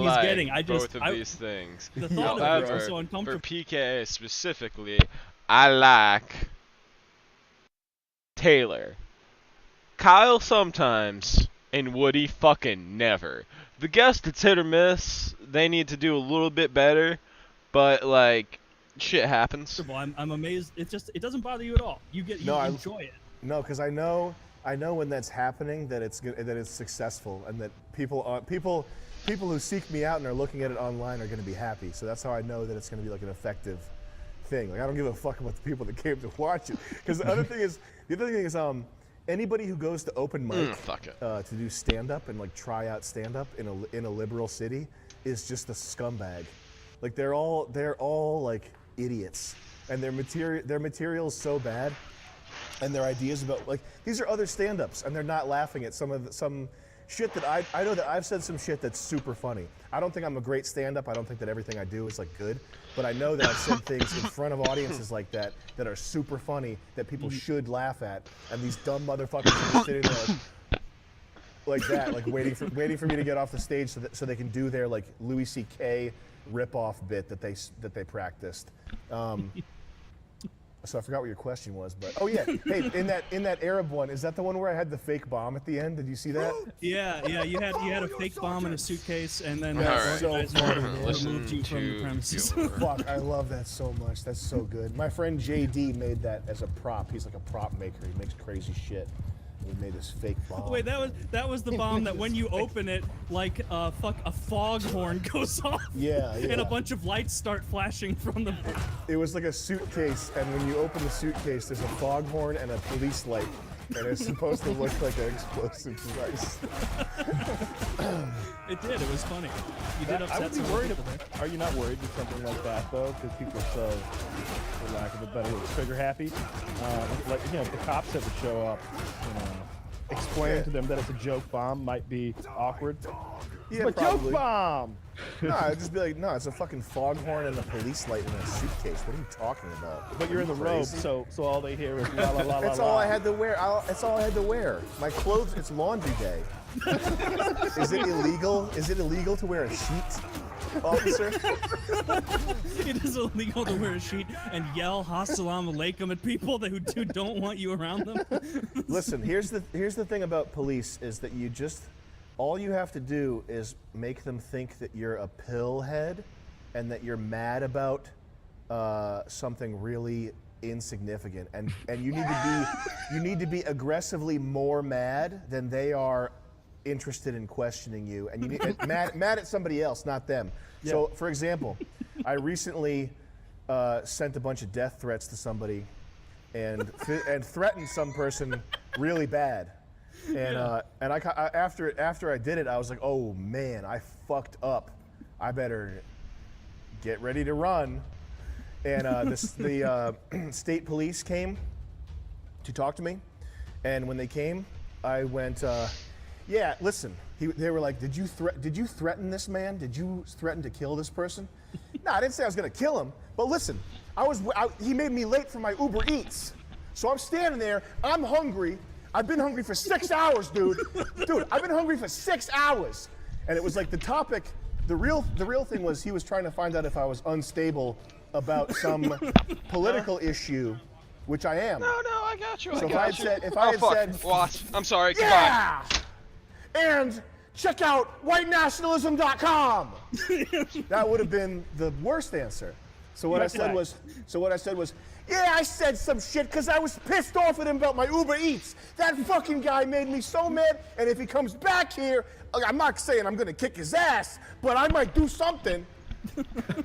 he's like getting. both of these things. The thought of it However, is so uncomfortable. for PKA specifically, I like Taylor. Kyle sometimes, and Woody fucking never. The guest, it's hit or miss. They need to do a little bit better, but like, shit happens. I'm amazed. It doesn't bother you at all. You enjoy it. No, because I know when that's happening that it's good, that it's successful, and that people who seek me out and are looking at it online are going to be happy. So that's how I know that it's going to be like an effective thing. Like I don't give a fuck about the people that came to watch it. Because the other thing is anybody who goes to open mic to do stand-up and like try out stand-up in a liberal city is just a scumbag. Like they're all like idiots, and their material is so bad, and their ideas about like these are other stand-ups, and they're not laughing at some shit that I know that I've said some shit that's super funny. I don't think I'm a great stand-up. I don't think that everything I do is like good, but I know that I've said things in front of audiences like that are super funny that people should laugh at, and these dumb motherfuckers are sitting there like that, like waiting for me to get off the stage so they can do their like Louis C.K. rip-off bit that they practiced. So I forgot what your question was, but oh yeah, hey, in that Arab one, is that the one where I had the fake bomb at the end? Did you see that? Yeah, you had a fake bomb in a suitcase, and then Listen you from the premises. Fuck, I love that so much. That's so good. My friend JD made that as a prop. He's like a prop maker. He makes crazy shit. We made this fake bomb. Wait, that was the bomb that when you open it, like a foghorn goes off. Yeah. And a bunch of lights start flashing from the. It was like a suitcase, and when you open the suitcase, there's a foghorn and a police light, and it's supposed to look like an explosive device. It did. It was funny. You did upset. I would be worried. Are you not worried with something like that though? Because people are so, for lack of a better word, trigger happy. Like if the cops ever show up, explaining to them that it's a joke bomb might be awkward. Yeah, but probably. Joke bomb. No, I'd just be like, no, it's a fucking foghorn and a police light in a suitcase. What are you talking about? But you're in the robe, so all they hear is la la la la. That's all I had to wear. That's all I had to wear. My clothes. It's laundry day. Is it illegal? Is it illegal to wear a sheet, officer? It is illegal to wear a sheet and yell "Assalamu alaikum" at people who don't want you around them. Listen, here's the thing about police is that all you have to do is make them think that you're a pillhead and that you're mad about something really insignificant, and you need to be aggressively more mad than they are interested in questioning you, and you need mad at somebody else, not them. Yeah. So, for example, I recently sent a bunch of death threats to somebody, and threatened some person really bad. And after I did it, I was like, oh man, I fucked up. I better get ready to run. And the state police came to talk to me, and when they came, I went, yeah, listen. They were like, did you threaten this man? Did you threaten to kill this person? No, I didn't say I was gonna kill him. But listen, he made me late for my Uber Eats, so I'm standing there. I'm hungry. I've been hungry for 6 hours, dude. Dude, I've been hungry for 6 hours. And it was like the topic, the real thing was he was trying to find out if I was unstable about some political issue, which I am. No, I got you. So if I had said, Watch. I'm sorry. Yeah! And check out whitenationalism.com. That would have been the worst answer. So what I said was, yeah, I said some shit because I was pissed off at him about my Uber Eats. That fucking guy made me so mad, and if he comes back here, I'm not saying I'm gonna kick his ass, but I might do something.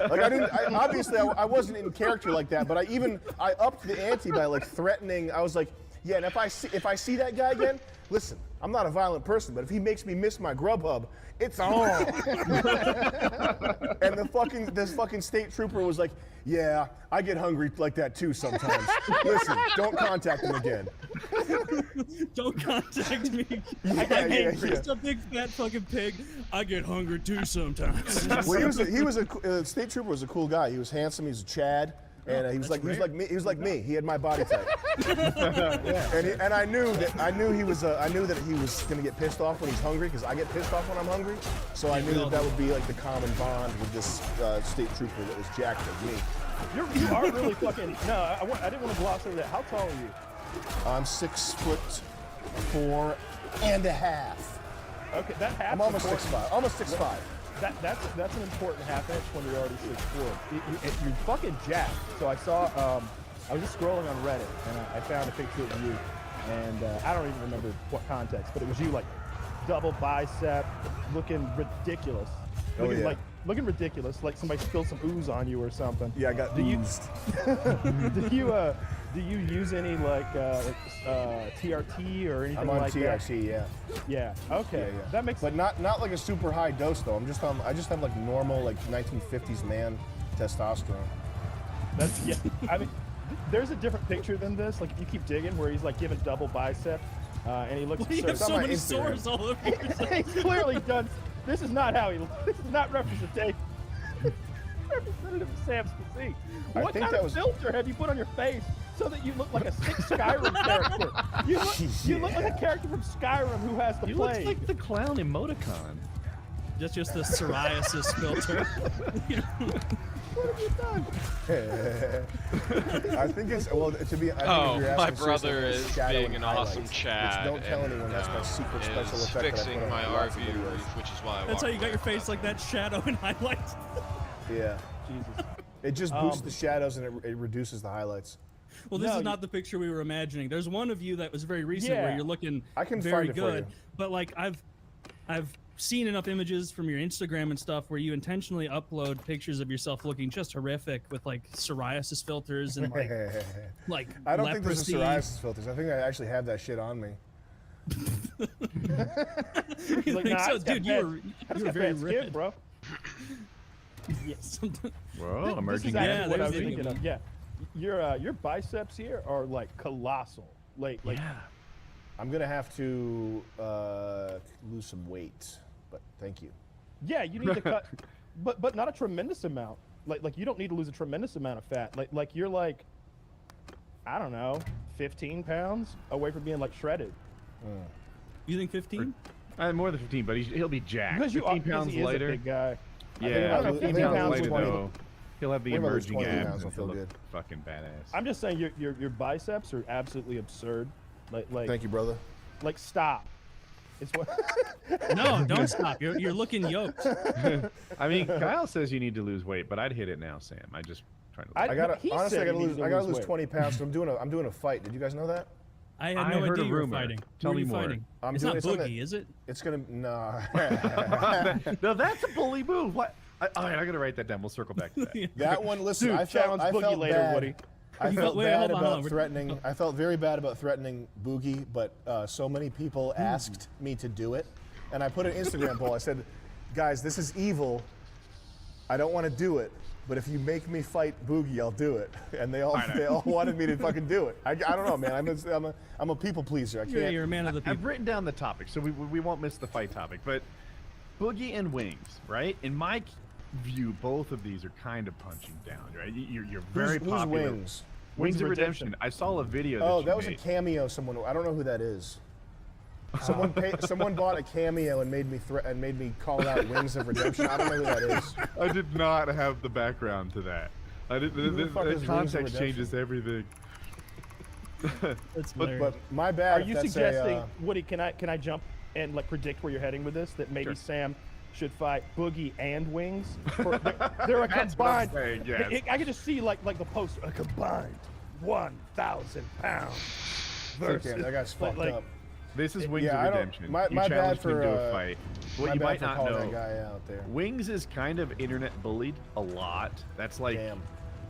Like I wasn't in character like that, but I upped the ante by like threatening. I was like, yeah, and if I see that guy again, listen, I'm not a violent person, but if he makes me miss my Grubhub, it's on. And this fucking state trooper was like, yeah, I get hungry like that too sometimes. Listen, don't contact him again. Don't contact me. Just a big fat fucking pig. I get hungry too sometimes. Well, he was a state trooper was a cool guy. He was handsome. He was a Chad. And he was like me. He was like me. He had my body type. Yeah. And I knew he was gonna get pissed off when he's hungry, because I get pissed off when I'm hungry. So I knew that would be like the common bond with this state trooper that was jacked as me. You are really fucking. No, I didn't want to gloss over that. How tall are you? I'm 6'4.5". Okay, that half. I'm almost 6'5". Almost 6'5". That's an important half inch when you're already 6'4". You're fucking jacked. So I saw. I was just scrolling on Reddit and I found a picture of you, and I don't even remember what context, but it was you like double bicep, looking ridiculous. Looking ridiculous, like somebody spilled some ooze on you or something. Yeah, I got oozed. Do you use any like TRT or anything like that? I'm on TRT, yeah. Yeah. Okay. Yeah. That makes. But not like a super high dose though. I just have like normal like 1950s man testosterone. That's yeah. I mean, there's a different picture than this. Like if you keep digging, where he's like giving double bicep, and he looks. You have so many Instagram. sores all over yourself. He's clearly done. This is not how he. This is not representative of Sam's physique. What think kind that of was- filter have you put on your face so that you look like a sick Skyrim character? You look like a character from Skyrim who has the You plague. look like the clown emoticon. Just the psoriasis filter. What have you done? I think it's well to be. I think Oh, if you're my asking brother seriously, is it's shadow being and an awesome highlights, Chad. which don't tell and, anyone that's my secret special is effect that I fixing put my on lots of RV videos. roof, which is why I That's how you got your walk face like that, shadow and highlights. Yeah, Jesus. it just boosts the shadows and it reduces the highlights. Well, this No, is not the picture we were imagining. There's one of you that was very recent Yeah. where you're looking I can very find it for good, you. but like I've seen enough images from your Instagram and stuff where you intentionally upload pictures of yourself looking just horrific with like psoariasis filters and like I don't think leprosy. there's a psoriasis filters. I think I actually have that shit on me. He's like, think nah, so, I just got dude, bad- you I just were got very bad red. skin, bro. Yes. Well, This emerging. is Yeah, actually what I was there's the thinking of. Yeah, your biceps here are like colossal. Like Yeah. I'm gonna have to lose some weight, but thank you. yeah, you need to cut, but not a tremendous amount. Like you don't need to lose a tremendous amount of fat. Like you're like, I don't know, 15 pounds away from being like shredded. You think 15? More than 15, but he'll be jacked. Because 15 because pounds he is a later. big guy. Yeah, I think 15 about pounds losing later 20. though, he'll have the I think about losing emerging 20 abs pounds and will feel he'll good. look fucking badass. I'm just saying your biceps are absolutely absurd. Like Thank you, brother. Like stop. It's what. No, don't stop. You're looking yoked. I mean, Kyle says you need to lose weight, but I'd hit it now, Sam. I just trying to. I gotta he honestly, said I he gotta needed lose weight. 20 pounds. 'Cause I'm doing a fight. Did you guys know that? I had I no heard idea a you were rumor. fighting. Tell Who me are you more. fighting? I'm It's doing- not it's on the- Boogie, is it? It's gonna nah. No, that's a bully move. What? All right, I gotta write that down. We'll circle back to that. That one. Listen, Dude, I felt challenge Boogie bad. later, Woody. I felt Wait, bad hold on, about hold on. threatening. I felt very bad about threatening Boogie, but so many people asked me to do it, and I put an Instagram poll. I said, "Guys, this is evil. I don't want to do it, but if you make me fight Boogie, I'll do it." And they all wanted me to fucking do it. I don't know, man. I'm a people pleaser. I can't. You're a man of the I've people. written down the topic, so we won't miss the fight topic. But Boogie and Wings, right? In my view, both of these are kind of punching down, right? You're very Who's popular. Wings? Wings of Redemption. I saw a video. Oh, you that was a made. cameo. Someone. I don't know who that is. Someone bought a cameo and made me call out Wings of Redemption. I don't know who that is. I did not have the background to that. I did. Who the fuck is Wings of Context Redemption? changes everything. That's But hilarious. my bad. Are if you that's suggesting, Woody? Can I jump and like predict where you're heading with this? That maybe Sure. Sam should fight Boogie and Wings. They're a That's what I'm combined. saying, yes. I can just see like the poster. A combined 1,000 pounds versus. Damn, that guy's fucked like, up. This is Wings Yeah, of I don't- Redemption. my- you my bad challenged him for, to a fight. What My you bad might for not calling know. that guy out there. Wings is kind of internet bullied a lot. That's like Damn.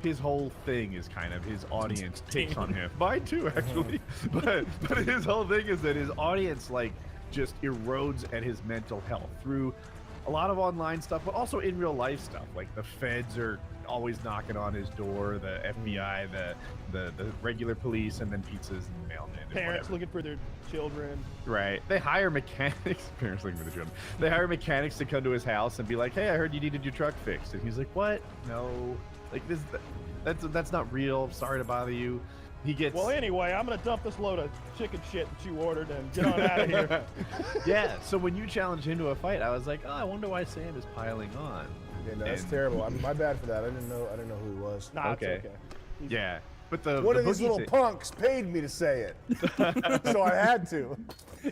his whole thing is kind of his audience takes on him. Mine too, actually. but his whole thing is that his audience like just erodes at his mental health through a lot of online stuff, but also in real life stuff. Like the feds are always knocking on his door, the FBI, the regular police, and then pizzas and mailmen. And Parents whatever. looking for their children. Right. They hire mechanics. Parents looking for the children. They hire mechanics to come to his house and be like, "Hey, I heard you needed your truck fixed." And he's like, "What? No. Like this. That's not real. Sorry to bother you." He gets. Well, anyway, I'm gonna dump this load of chicken shit that you ordered and get on out of here. Yeah. So when you challenged him to a fight, I was like, "Oh, I wonder why Sam is piling on." Yeah, no, that's And- terrible. I mean, my bad for that. I didn't know who he was. Nah, Okay. it's okay. He's- Yeah. But the One of these Boogie little thing- punks paid me to say it, so I had to.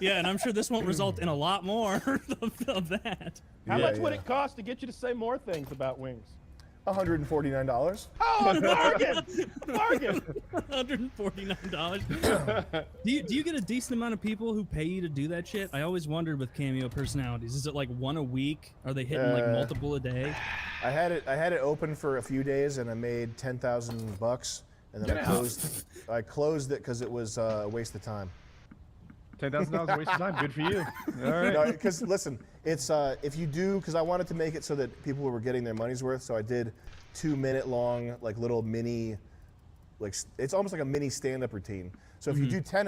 Yeah, and I'm sure this won't result in a lot more of that. How Yeah, much would yeah. it cost to get you to say more things about wings? $149. Oh, bargain! Bargain! $149. Do you get a decent amount of people who pay you to do that shit? I always wondered with cameo personalities. Is it like one a week? Are they hitting like multiple a day? I had it open for a few days, and I made $10,000, and then I closed it because it was a waste of time. $10,000 waste of time. Good for you. All right. No, because listen, it's if you do, because I wanted to make it so that people were getting their money's worth, so I did 2-minute long, like little mini, like it's almost like a mini stand-up routine. So if you do 10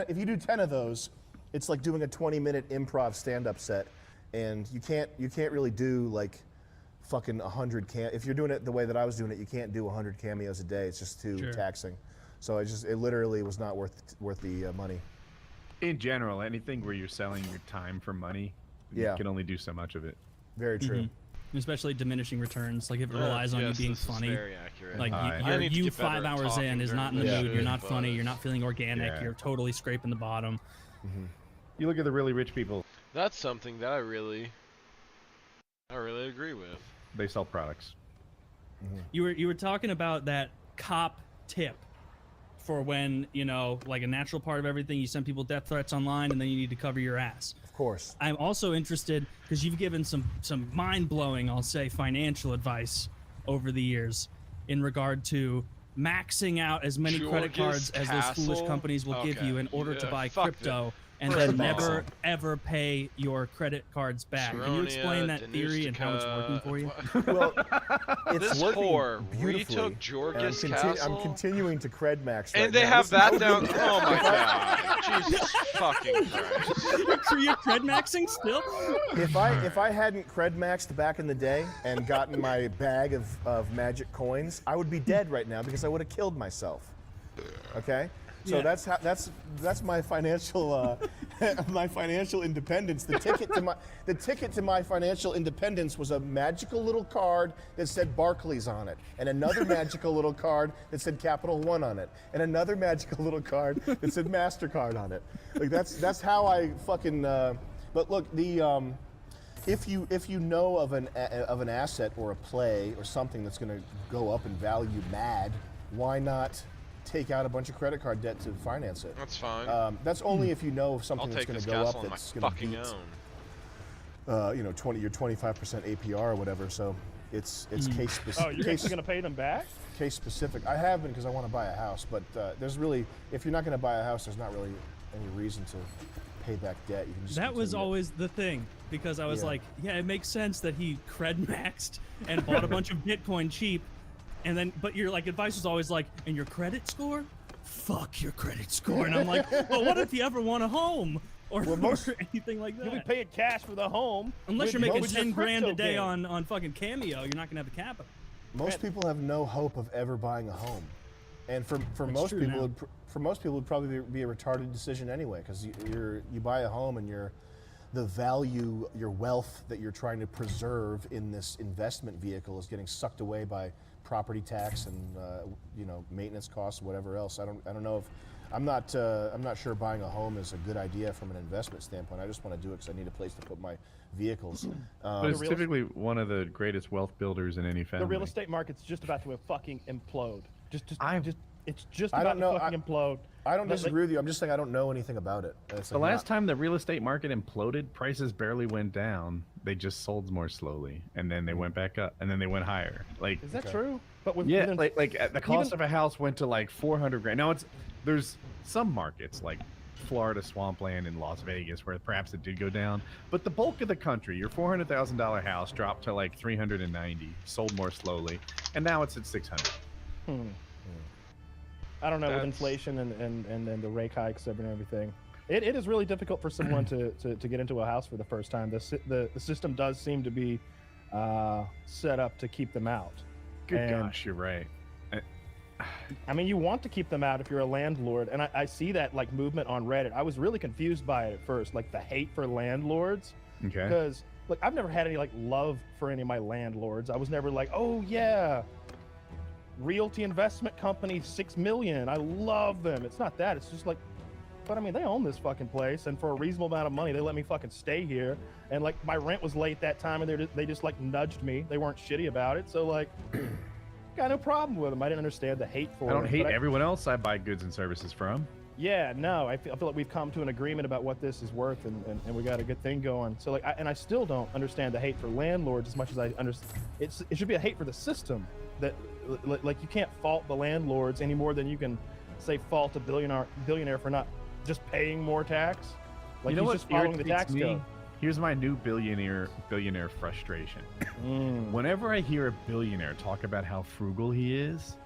of those, it's like doing a 20-minute improv stand-up set, and you can't really do like fucking 100 if you're doing it the way that I was doing it, you can't do 100 cameos a day. It's just too taxing. So it literally was not worth the money. In general, anything where you're selling your time for money, Yeah. you can only do so much of it. Very true. Especially diminishing returns. Like if it relies on you Yes, being this is funny. very accurate. Like Alright. I need to you get better 5 at hours in talking is not in the during mood. the You're shit, not funny. but- You're not feeling organic. Yeah. You're totally scraping the bottom. You look at the really rich people, That's something that I really agree with. they sell products. You were talking about that cop tip for when, like a natural part of everything, you send people death threats online and then you need to cover your ass. Of course. I'm also interested because you've given some mind-blowing, I'll say, financial advice over the years in regard to maxing out as many credit George's cards as those foolish Castle? companies will give Okay. you in order to Yeah, buy fuck crypto and First then of all. never ever pay your credit cards back. Can you explain that theory and how it's working for you? Well, it's This working whore beautifully. retook And George's I'm Castle. continuing to cred max right And they now. have Listen, that down. Oh my god. Jesus fucking Christ. You're cred maxing still? If I hadn't cred maxed back in the day and gotten my bag of magic coins, I would be dead right now because I would have killed myself. Okay? So Yeah. that's my financial my financial independence. The ticket to my financial independence was a magical little card that said Barclays on it, and another magical little card that said Capital One on it, and another magical little card that said MasterCard on it. Like that's how I fucking. But look, the if you know of an asset or a play or something that's going to go up in value mad, why not take out a bunch of credit card debt to finance it? That's fine. That's only if you know of I'll something that's take going this to go castle up on my that's going to fucking beat, own. your 25% APR or whatever. So it's case specific. Oh, you're actually gonna pay them back? Case specific. I have been because I want to buy a house, but there's really, if you're not going to buy a house, there's not really any reason to pay back debt. You can just That was continue it. always the thing because I was Yeah. like, yeah, it makes sense that he cred maxed and bought a bunch of Bitcoin cheap, and then but your like advice was always like, and your credit score? Fuck your credit score. And I'm like, but what if you ever want a home or, most- or anything like You'll be that? paying cash for the home. Unless with- you're making with your 10 grand a crypto day game. on fucking Cameo, you're not gonna have the capital. Most people have no hope of ever buying a home, and for most true people, now. for most people, it'd probably be a retarded decision anyway, because you buy a home and the value, your wealth that you're trying to preserve in this investment vehicle is getting sucked away by property tax and maintenance costs, whatever else. I don't know if I'm not sure buying a home is a good idea from an investment standpoint. I just want to do it because I need a place to put my vehicles. But it's real- typically one of the greatest wealth builders in any family. The real estate market's just about to fucking implode. It's just I about don't know. to fucking implode. I don't Like- disagree with you. I'm just saying I don't know anything about it. It's The like last time the real estate market imploded, prices barely went down. They just sold more slowly, and then they went back up, and then they went higher. Like, Is that true? But with yeah, within- like the cost of a house went to like 400 grand. Now there's some markets like Florida swampland in Las Vegas where perhaps it did go down, but the bulk of the country, your $400,000 house dropped to like 390, sold more slowly, and now it's at 600. I don't know, with That's- inflation and then the rate hikes and everything. It is really difficult for someone to get into a house for the first time. The system does seem to be set up to keep them out. Good And- gosh, you're right. I mean, you want to keep them out if you're a landlord, and I see that like movement on Reddit. I was really confused by it at first, like the hate for landlords, Okay. because like I've never had any like love for any of my landlords. I was never like, oh yeah, realty investment company, 6 million, I love them. It's not that. It's just like, but I mean, they own this fucking place, and for a reasonable amount of money, they let me fucking stay here. And like my rent was late that time, and they just like nudged me. They weren't shitty about it, so like. Got no problem with them. I didn't understand the hate for I don't it, hate but everyone else I buy goods and services from. Yeah, no, I feel like we've come to an agreement about what this is worth, and we got a good thing going. So like, I still don't understand the hate for landlords as much as I understand. It should be a hate for the system. That like you can't fault the landlords any more than you can say fault a billionaire for not just paying more tax. Like You know he's what just following the irritates tax me? code. Here's my new billionaire frustration. Whenever I hear a billionaire talk about how frugal he is,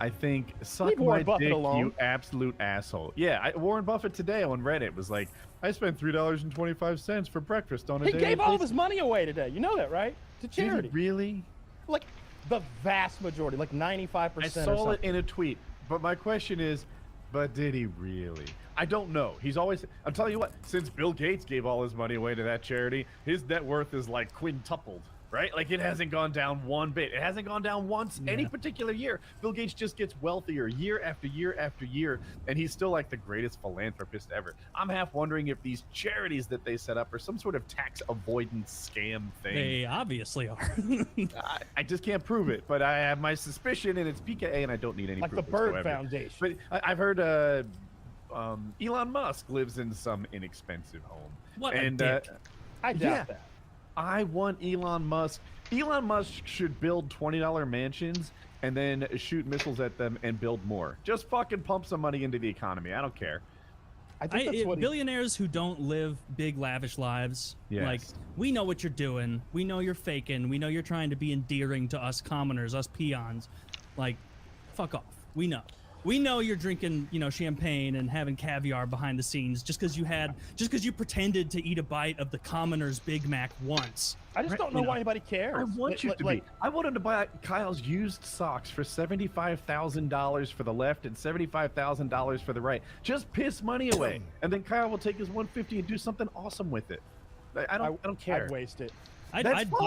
I think, suck Leave my Warren Buffett dick, alone. you absolute asshole. Yeah, Warren Buffett today on Reddit was like, I spent $3.25 for breakfast on a He day. gave all of his money away today. You know that, right? To charity. Really? Like the vast majority, like 95%. I or saw something. it in a tweet, but my question is, but did he really? I don't know. He's always, I'm telling you what, since Bill Gates gave all his money away to that charity, his net worth is like quintupled, right? Like it hasn't gone down one bit. It hasn't gone down once any particular year. Bill Gates just gets wealthier year after year after year, and he's still like the greatest philanthropist ever. I'm half wondering if these charities that they set up are some sort of tax avoidance scam thing. They obviously are. I just can't prove it, but I have my suspicion, and it's PKA, and I don't need any Like proof the Bird whatsoever. Foundation. But I've heard Elon Musk lives in some inexpensive home. What a and dick. I doubt yeah. that. I want Elon Musk. Elon Musk should build $20 mansions and then shoot missiles at them and build more. Just fucking pump some money into the economy. I don't care. I think that's what billionaires who don't live big lavish lives, like, Yes. we know what you're doing, we know you're faking, we know you're trying to be endearing to us commoners, us peons. Like, fuck off. We know you're drinking, champagne and having caviar behind the scenes just because you pretended to eat a bite of the commoner's Big Mac once. I just don't know why anybody cares. I want you to like, be. I want him to buy Kyle's used socks for $75,000 for the left and $75,000 for the right. Just piss money away, and then Kyle will take his $150 and do something awesome with it. I don't care. I'd waste it. That's I'd fine.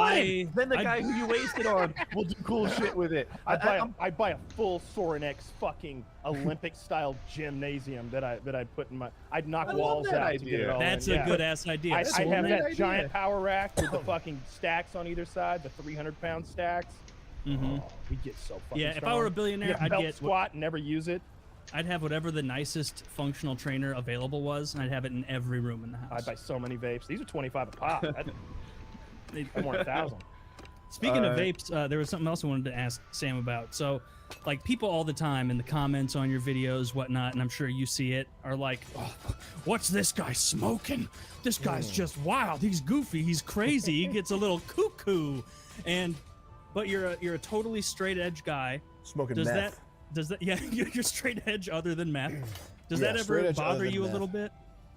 buy. Then the I'd- guy who you wasted on will do cool shit with it. I'd buy a full Sorenex fucking Olympic-style gymnasium that I put in my. I'd knock I love walls that out to get it idea. all That's in. a Yeah. good ass idea. I'd So have then- that idea. giant power rack with the fucking stacks on either side, the 300-pound stacks. Mhm. Oh, we get so fucking Yeah, if I strong. were a billionaire, Yeah, I'd belt get squat and never use it. I'd have whatever the nicest functional trainer available was, and I'd have it in every room in the house. I'd buy so many vapes. These are 25 a pop. I'm more 1,000. Speaking of vapes, there was something else I wanted to ask Sam about. So, like, people all the time in the comments on your videos, whatnot, and I'm sure you see it, are like, oh, what's this guy smoking? This guy's just wild. He's goofy. He's crazy. He gets a little cuckoo. But you're a totally straight edge guy. Smoking Does meth. that yeah, you're straight edge other than meth. Does Yeah, that straight ever edge other bother than you a meth. little bit?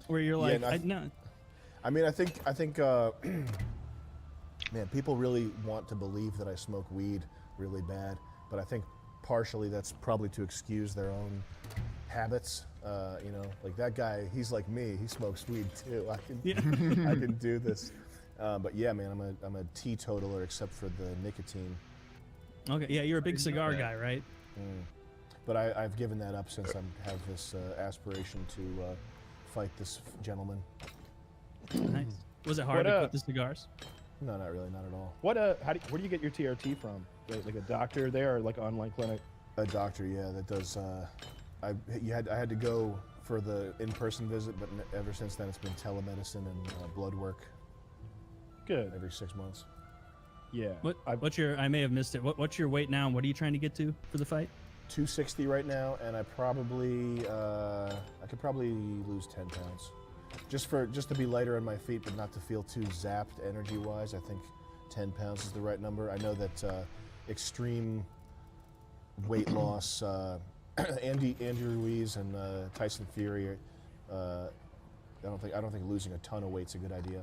Where you're like, no, no. I mean, I think, man, people really want to believe that I smoke weed really bad, but I think partially that's probably to excuse their own habits. Like that guy, he's like me. He smokes weed too. I can do this. But yeah, man, I'm a teetotaler except for the nicotine. Okay, yeah, you're a big cigar guy, right? But I've given that up since I have this aspiration to fight this gentleman. Nice. Was it hard What, to quit the cigars? No, not really, not at all. What where do you get your TRT from? Like a doctor there, or like online clinic? A doctor, yeah, that does. I had to go for the in-person visit, but ever since then it's been telemedicine and blood work Good. every 6 months. Yeah. What's your? I may have missed it. What's your weight now, and what are you trying to get to for the fight? 260 right now, and I could probably lose 10 pounds. Just to be lighter on my feet, but not to feel too zapped energy-wise. I think 10 pounds is the right number. I know that extreme weight loss, Andy Ruiz and Tyson Fury. I don't think losing a ton of weight's a good idea.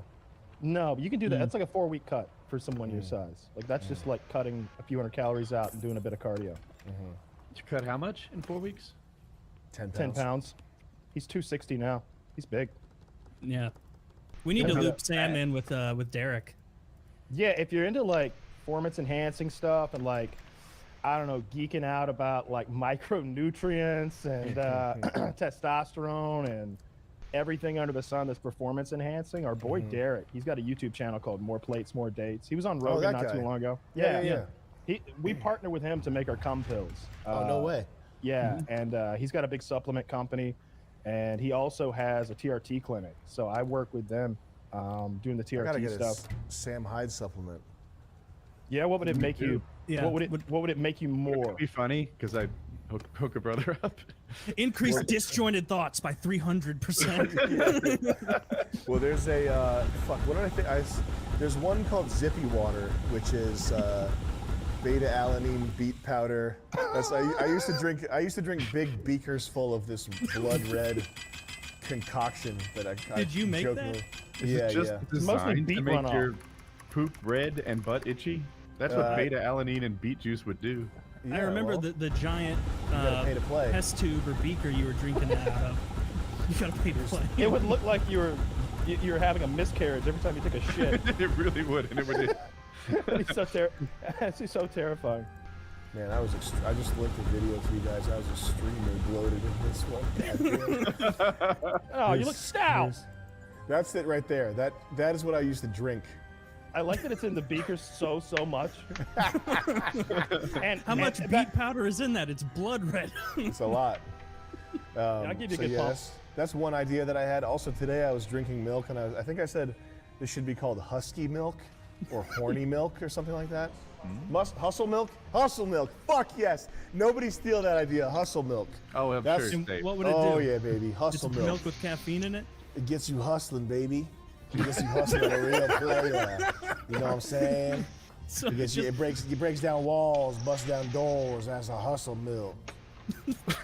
No, but you can do that. That's like a 4-week cut for someone your size. Like that's just like cutting a few hundred calories out and doing a bit of cardio. You cut how much in 4 weeks? 10 pounds. 10 pounds. He's 260 now. He's big. Yeah. We need to That's loop not Sam in with Derek. Yeah, if you're into like performance enhancing stuff and like, I don't know, geeking out about like micronutrients and testosterone and everything under the sun that's performance enhancing, our boy Derek, he's got a YouTube channel called More Plates, More Dates. He was on Rogan not too long ago. Yeah. We partner with him to make our cum pills. Oh, no way. Yeah, and he's got a big supplement company, and he also has a TRT clinic. So I work with them doing the I gotta TRT get stuff. a Sam Hyde supplement. Yeah, what would it make you? Yeah. What would it make you more? It'd be funny because I hook a brother up. Increase disjointed thoughts by 300%. Well, there's a what did I think? There's one called Zippy Water, which is beta-alanine beet powder. I used to drink big beakers full of this blood red concoction that I Did you make that? jokingly- Is Yeah, it just yeah. Mostly designed beet to make runoff. your poop red and butt itchy? That's what Uh, beta-alanine and beet juice would do. I Yeah, remember well, the giant gotta pay to play. test tube or beaker you were drinking that out of. You gotta pay to play. It would look like you were having a miscarriage every time you took a shit. It really would, and it would. It's so terrifying. Man, I just linked a video to you guys. I was extremely bloated in this one. Goddamn. Oh, you look stout. That's it right there. That is what I used to drink. I like that it's in the beaker so much. And How much beet powder is in that? It's blood red. It's a lot. I'll give you a good pump. That's one idea that I had. Also today I was drinking milk, and I think I said this should be called husky milk or horny milk or something like that. Hustle milk? Hustle milk. Fuck yes. Nobody steal that idea. Hustle milk. Oh, I'm That's- sure. And It's what would it do? Oh yeah, baby. It's Hustle milk with caffeine in it? It gets you hustling, baby. It gets you hustling at a real player. You know what I'm saying? So It gets you, it breaks down walls, busts down doors. That's a hustle milk.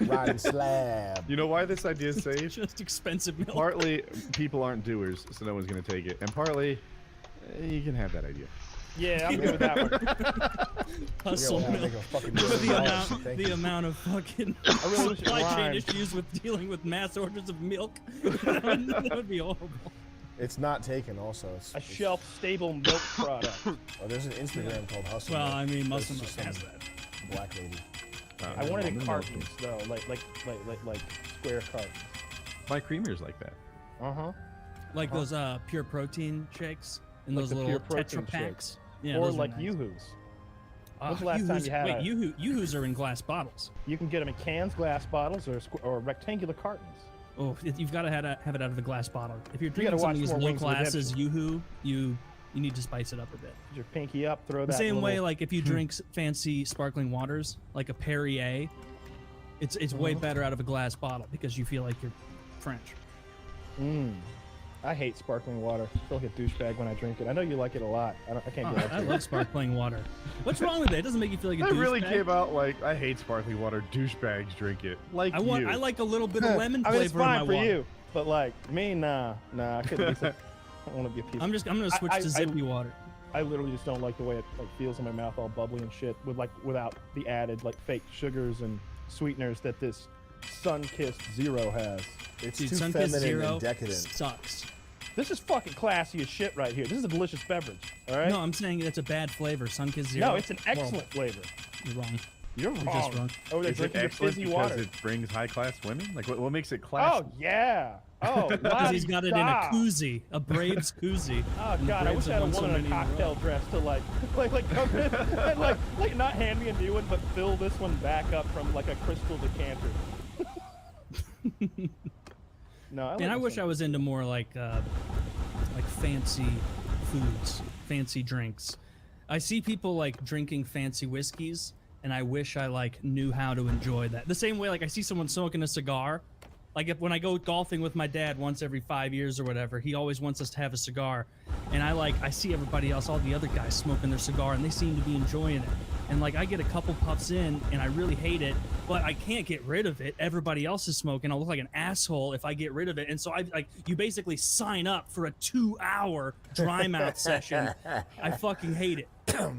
Riding slab. You know why this idea is safe? just expensive milk. Partly, people aren't doers, so no one's gonna take it, and partly, you can have that idea. Yeah, I'm good with that one. Hustle Yeah, milk. make a fucking Just million dollars. Thank the you. amount of fucking really wish it supply chain rhymed. issues with dealing with mass orders of milk. That would be horrible. It's not taken. Also, A shelf-stable milk product. Oh, there's an Instagram called Hustle. Well, Milk. I mean, That's Muscle Milk just has some that. Black lady. I want it in cartons though, like square cartons. My creamer's like that. Like those pure protein shakes in Like those the little pure protein Tetra packs. shakes. Yeah, Or those are like nice. Yoo-Hoos. Ah, When's the last time you had Wait, a- Yoo-Hoos are in glass bottles. You can get them in cans, glass bottles, or rectangular cartons. Oh, you've got to have it out of the glass bottle. If you're gotta drinking some watch of these more low Wings of classes Yoo-Hoo, you need to spice it up a bit. Put your pinky up, throw The that. same way, little- like if you drink fancy sparkling waters, like a Perrier, it's way better out of a glass bottle because you feel like you're French. I hate sparkling water. I feel like a douchebag when I drink it. I know you like it a lot. I can't get I into it. love sparkling water. What's wrong with it? It doesn't make you feel like a That douchebag. really came out like I hate sparkling water. Douchebags drink it. Like I you. like a little bit of lemon I mean, it's flavor in my fine for water. you, but like me, nah, I couldn't. I don't want to be a piece. I'm gonna switch I- to Zippy water. I literally just don't like the way it like feels in my mouth, all bubbly and shit, without the added like fake sugars and sweeteners that this Sun-Kissed Zero has. It's Dude, too Sunkist feminine Zero and decadent. sucks. This is fucking classy as shit right here. This is a delicious beverage. All right. No, I'm saying it's a bad flavor. Sunkist Zero. No, it's an excellent flavor. You're wrong. You're You're wrong. just wrong. Over there Is it drinking your excellent fizzy because water. it brings high-class women? Like, what makes it classy? Oh yeah. Oh, Because he's got it in a la-di-da. koozie, a Braves koozie. Oh And the god, I Braves wish I have had a won so woman in many a in a row. cocktail dress to like come in and like not hand me a new one, but fill this one back up from like a crystal decanter. No, Man, I wish I was into more like fancy foods, fancy drinks. I see people like drinking fancy whiskeys, and I wish I like knew how to enjoy that. The same way like I see someone smoking a cigar, like when I go golfing with my dad once every 5 years or whatever, he always wants us to have a cigar, and I see everybody else, all the other guys smoking their cigar, and they seem to be enjoying it. And like I get a couple puffs in and I really hate it, but I can't get rid of it. Everybody else is smoking. I'll look like an asshole if I get rid of it. And so you basically sign up for a 2-hour dry mouth session. I fucking hate it.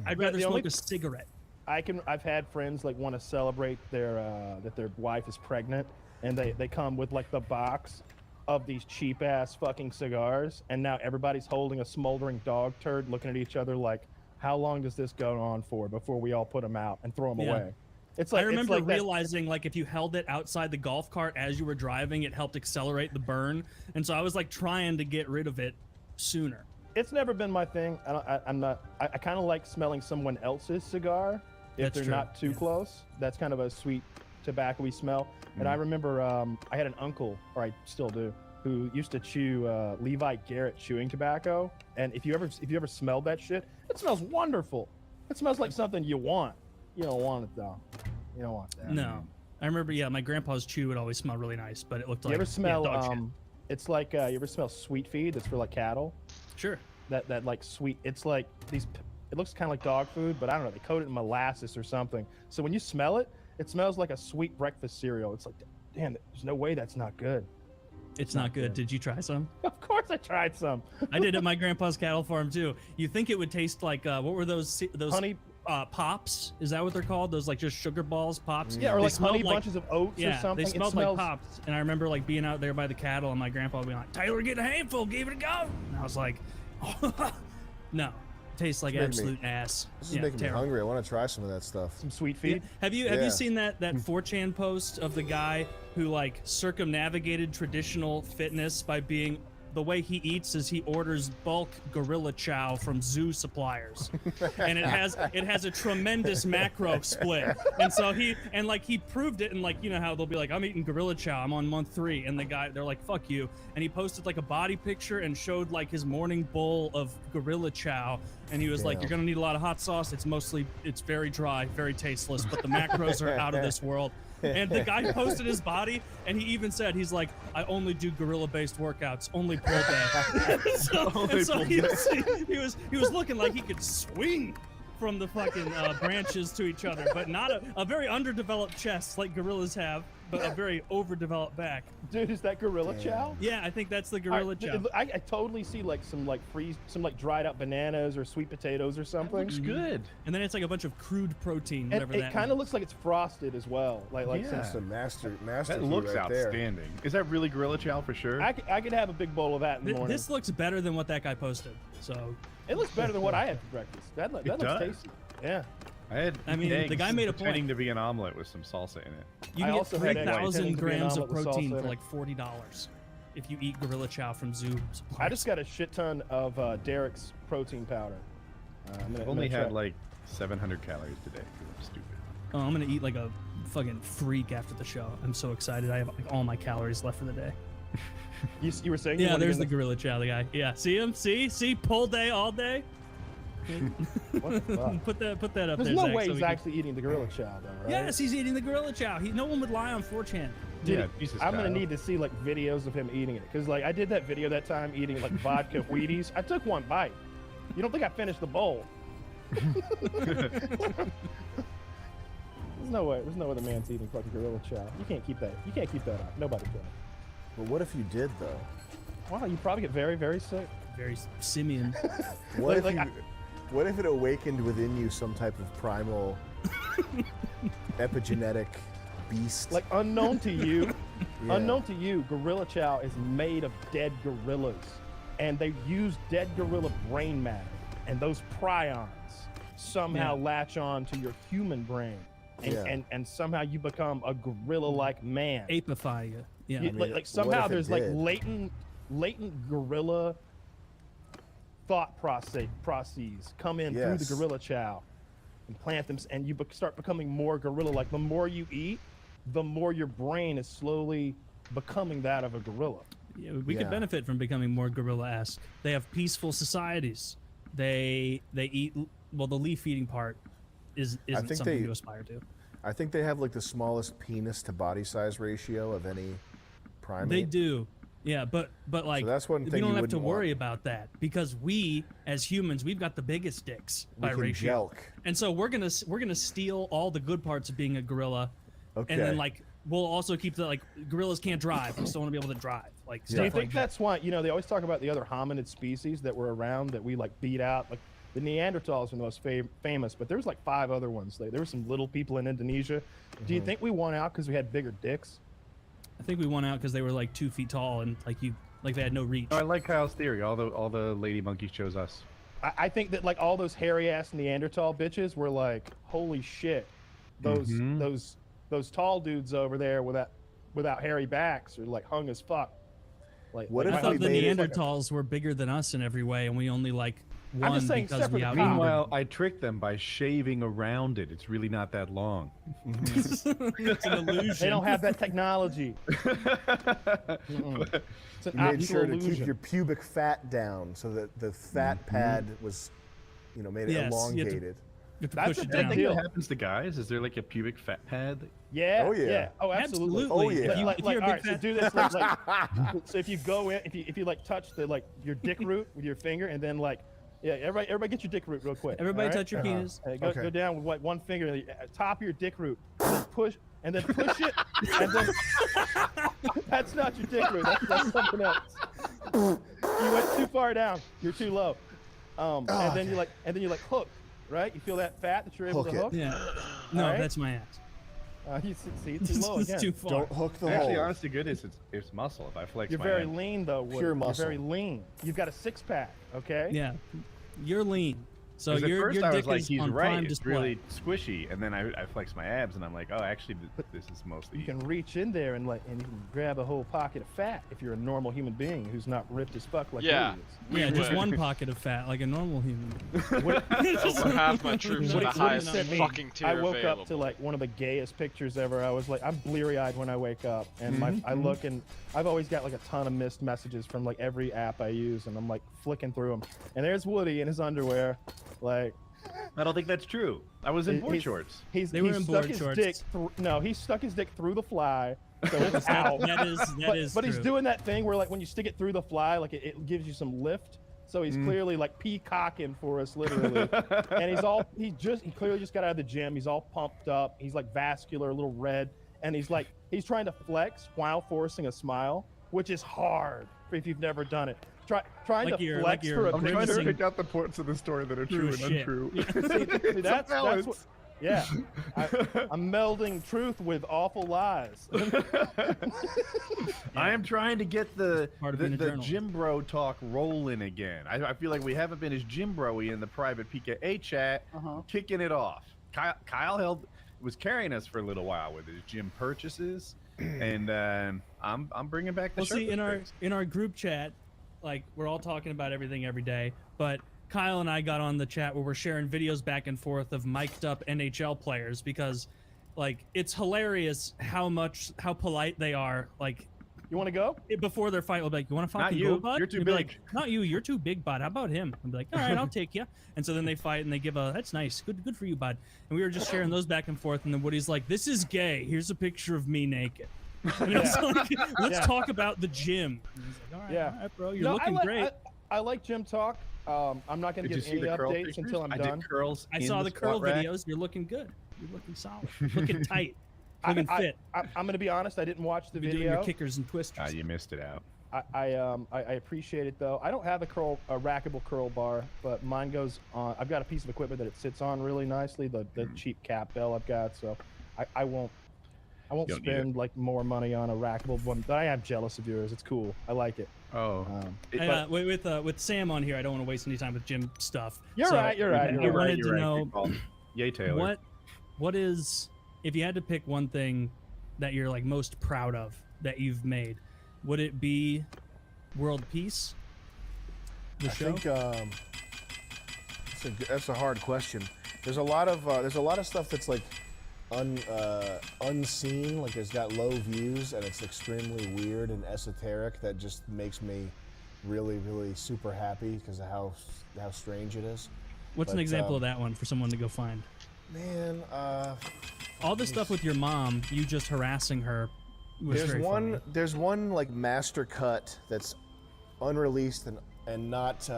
I'd rather smoke a cigarette. I've had friends like want to celebrate that their wife is pregnant, and they come with like the box of these cheap ass fucking cigars, and now everybody's holding a smoldering dog turd looking at each other like, how long does this go on for before we all put them out and throw them away? It's like, I remember it's like realizing like if you held it outside the golf cart as you were driving, it helped accelerate the burn. And so I was like trying to get rid of it sooner. It's never been my thing. I kind of like smelling someone else's cigar if That's they're true. not too close. That's kind of a sweet tobacco-y smell. And I remember I had an uncle, or I still do, who used to chew Levi Garrett chewing tobacco. And if you ever smelled that shit, it smells wonderful. It smells like something you want. You don't want it though. You don't want that. No. I remember, yeah, my grandpa's chew would always smell really nice, but it looked like You ever smell dog shit. it's like you ever smell sweet feed that's for like cattle? Sure. That like sweet, it's like these, it looks kind of like dog food, but I don't know, they coat it in molasses or something. So when you smell it, it smells like a sweet breakfast cereal. It's like, damn, there's no way that's not good. It's not good. Did you try some? Of course I tried some. I did at my grandpa's cattle farm too. You think it would taste like what were those Honey, pops? Is that what they're called? Those like just sugar balls, pops? yeah, or They like smelled honey bunches of oats or something. They smelled It smells, like pops. And I remember like being out there by the cattle and my grandpa being like, "Taylor, get a handful, give it a go." And I was like, oh, no. Tastes like This is making absolute ass. This is Yeah, making terrible. me hungry. I want to try some of that stuff. some sweet Yeah. feed. Have you Yeah. seen that 4chan post of the guy who like circumnavigated traditional fitness by being the way he eats is he orders bulk gorilla chow from zoo suppliers, and it has a tremendous macro split, and so he proved it, and like you know how they'll be like, I'm eating gorilla chow, I'm on month 3, and they're like, fuck you, and he posted like a body picture and showed like his morning bowl of gorilla chow, and he was like, you're gonna need a lot of hot sauce, it's very dry, very tasteless, but the macros are out of this world. And the guy posted his body, and he even said, he's like, I only do gorilla-based workouts, only pull day. so he was looking like he could swing from the fucking branches to each other, but not a very underdeveloped chest like gorillas have, but a very overdeveloped back. Dude, is that gorilla chow? Yeah, I think that's the gorilla chow. I totally see like some dried out bananas or sweet potatoes or something. Looks good. And then it's like a bunch of crude protein, And whatever it that kind of means. looks like it's frosted as well. Like Yeah. some, That's a master That key looks right there. outstanding. Is that really gorilla chow for sure? I could have a big bowl of that in the morning. This looks better than what that guy posted. So It looks better than what I had for breakfast. That looks does. tasty. Yeah. I mean, the eggs guy made a pretending point. to be an omelet with some salsa in it. you I can also get had eggs 3,000 pretending to be an grams of omelet with protein salsa for in it. like $40 if you eat gorilla chow from zoo suppliers. I just got a shit ton of Derek's protein powder. I've only had like 700 calories today because I'm stupid. Oh, I'm gonna eat like a fucking freak after the show. I'm so excited. I have like all my calories left for the day. You were saying? you Yeah, wanted to there's the get gorilla chow, the guy. Yeah, see him? See, pull day all day. What the fuck? Put that up There's there. no Zach, way so he's we can- actually eating the gorilla chow, though, right? Yes, he's eating the gorilla chow. No one would lie on 4chan. Dude, Yeah, Jesus, I'm gonna Kyle. need to see like videos of him eating it, because like I did that video that time eating like vodka Wheaties. I took one bite. You don't think I finished the bowl? There's no way. There's no way the man's eating fucking gorilla chow. You can't keep that. You can't keep that up. Nobody can. But what if you did though? Wow, you probably get very, very sick. Very simian. What Like- if what if it awakened within you some type of primal epigenetic beast? Like unknown to you, Yeah. unknown to you, gorilla chow is made of dead gorillas, and they use dead gorilla brain matter, and those prions somehow latch on to your human brain, and, Yeah. and somehow you become a gorilla-like man. Apify you. Yeah. You- mean, like what somehow if it there's like did? latent gorilla thought processes come in through Yes. the gorilla chow and plant them, and you start becoming more gorilla. Like the more you eat, the more your brain is slowly becoming that of a gorilla. Yeah, we could Yeah. benefit from becoming more gorilla-esque. They have peaceful societies. They eat, well, the leaf eating part isn't think something they- to aspire to. I think they have like the smallest penis to body size ratio of any primate. They do. Yeah, but like that's one we thing don't you have to wouldn't worry want. about that because we as humans we've got the biggest dicks by can ratio. jelk. And so we're gonna steal all the good parts of being a gorilla, Okay. and then like we'll also keep the like gorillas can't drive. We still want to be able to drive. Like Do stuff you think like that's why, you know, they always talk about the other hominid species that were around that we like beat out? Like the Neanderthals are the most famous, but there was like 5 other ones. There were some little people in Indonesia. Do you think we won out because we had bigger dicks? I think we won out because they were like 2 feet tall and like they had no reach. Oh, I like Kyle's theory. All the lady monkeys chose us. I think that like all those hairy ass Neanderthal bitches were like, holy shit, those tall dudes over there without hairy backs are like hung as fuck. Like What I if my- thought we the made it- Neanderthals were bigger than us in every way, and we only like I'm won just saying, because except we for the outnumbered. Meanwhile, I tricked them by shaving around it. It's really not that long. It's an illusion. They don't have that technology. Mm-mm. It's an You made absolute sure to illusion. keep your pubic fat down so that the fat pad was, made it Yes, you have to- elongated. You have to That's push a it big I down. think deal. that happens to guys. Is there like a pubic fat pad? Yeah. Oh, yeah. Oh, absolutely. Absolutely. Oh, yeah. If, you, Like, if you're a all big right, so fat, do this so if you go in, if you like touch the like your dick root with your finger, and then like, yeah, everybody get your dick root real quick. everybody all right? touch your penis. Go Okay. down with like one finger, top of your dick root, and then push it, and then that's not your dick root. That's something else. You went too far down. You're too low. And then you like hook, right? You feel that fat that you're able Hook to it. hook. Yeah. No, All right. that's my ass. You see, it's too low It's again. too far. Don't hook the Actually, hole. honest to goodness, it's muscle. If I flex You're my very hand. lean though, Woody. Pure You're muscle. very lean. You've got a 6-pack, okay? Yeah. You're lean. So 'Cause at your first your I dick was like, is he's on right. prime It's display. really squishy, and then I flex my abs, and I'm like, oh, actually, this is mostly. You can reach in there and you can grab a whole pocket of fat if you're a normal human being who's not ripped as fuck like Yeah. Woody is. Yeah, just would. one pocket of fat like a normal human. Over half my troops are Woody- the Woody highest sent me- fucking tier I woke available. up to like one of the gayest pictures ever. I was like, I'm bleary-eyed when I wake up, and I look and I've always got like a ton of missed messages from like every app I use, and I'm like flicking through them, and there's Woody in his underwear, like. I don't think that's true. I was in board He's- shorts. They were in stuck board his shorts. dick no, he stuck his dick through the fly, so it's out. That is But he's true. doing that thing where like when you stick it through the fly, like it gives you some lift. So he's clearly like peacocking for us, literally. And he clearly just got out of the gym. He's all pumped up. He's like vascular, a little red, and he's trying to flex while forcing a smile, which is hard if you've never done it. Trying Like to you're- flex like for you're a I'm trying to picture. pick out the parts of the story that are True shit. See, that's what. Yeah, I'm melding truth with awful lies. I am trying to get the Part of being a journalist. gym bro talk rolling again. I feel like we haven't been as gym bro-y in the private PKA chat, kicking it off. Kyle was carrying us for a little while with his gym purchases, and I'm bringing back the Well, see, Sherpa in our group chat, like we're all talking about everything every day, but Kyle and I got on the chat where we're sharing videos back and forth of mic'd up NHL players because, like, it's hilarious how polite they are. Like, You want to go? before their fight, we'll be like, "You want to Not fucking you. go, bud?" You're too They'd be big. Like, not you. You're too big, bud. How about him? I'd be like, "All right, I'll take you." And so then they fight and they give a, "That's nice. Good for you, bud." And we were just sharing those back and forth. And then Woody's like, "This is gay. Here's a picture of me naked." And it was like, let's talk about the gym. And he's like, all right, bro, you're looking great. I like gym talk. I'm not going to Did you give see any the curl updates pictures? until I'm I done. did curls. I in saw the curl squat rack. videos. You're looking good. You're looking solid. Looking tight. Looking fit. I'm going to be honest. I didn't watch the You're doing video. your kickers and twisters. You missed it out. I appreciate it though. I don't have a rackable curl bar, but mine goes on. I've got a piece of equipment that it sits on really nicely. The cheap cap bell I've got, so I won't You don't need spend like more money on a rackable one. But I am jealous of yours. It's cool. I like it. Oh. With Sam on here, I don't want to waste any time with gym stuff. You're So right. You're right. I You're right. wanted to know Yay, Taylor. what is, if you had to pick one thing that you're like most proud of that you've made, would it be world peace? The I show? think that's a hard question. There's a lot of stuff that's like unseen, like it's got low views and it's extremely weird and esoteric that just makes me really, really super happy because of how strange it is. What's an but, example of that one for someone to go find? Man, All the stuff with your mom, you just harassing her. Was there's very one. funny. There's one like master cut that's unreleased and not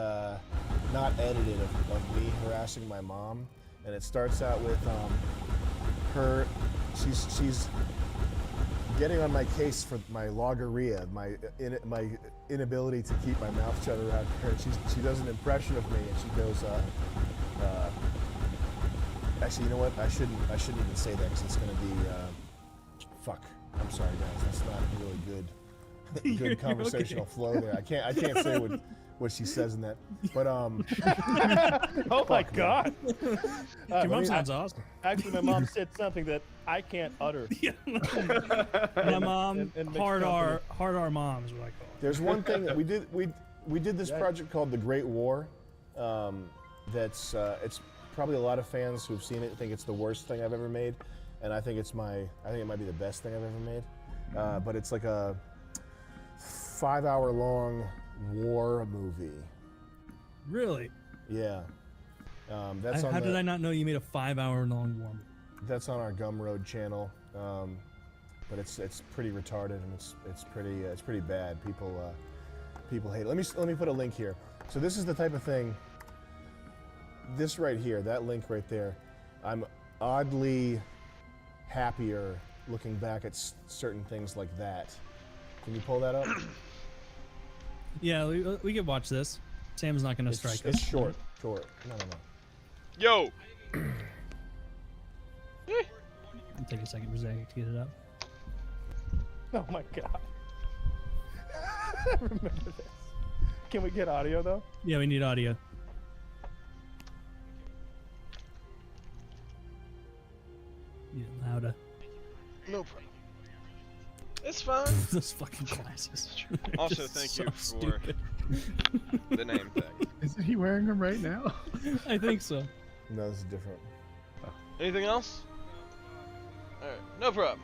edited of me harassing my mom, and it starts out with her. She's getting on my case for my logorrhea, my inability to keep my mouth shut around her. She does an impression of me, and she goes, actually, you know what? I shouldn't even say that because it's gonna be, fuck. I'm sorry, guys. That's not really good. Good conversational flow there. I can't say what she says in that. But Oh my God! Your mom sounds awesome. Actually, my mom said something that I can't utter. My mom, and mixed hard company. R mom is what I call it. there's one thing that we did this project called The Great War. That's it's probably a lot of fans who've seen it think it's the worst thing I've ever made, and I think it might be the best thing I've ever made. But it's like a 5-hour-long war movie. Really? Yeah. That's How did I not know you made a 5-hour-long war movie? That's on our Gumroad channel, but it's pretty retarded and it's pretty bad. People hate it. Let me put a link here. So this is the type of thing. This right here, that link right there, I'm oddly happier looking back at certain things like that. Can you pull that up? Yeah, we could watch this. Sam's not gonna strike us. It's short. No. Yo. It'll take a second for Zach to get it up. Oh my God! I remember this. Can we get audio though? Yeah, we need audio. Yeah, louder. No problem. It's fine. Those fucking glasses. Also, Just thank so you for stupid. the name tag. Isn't he wearing them right now? I think so. No, this is different. Anything else? Alright, no problem.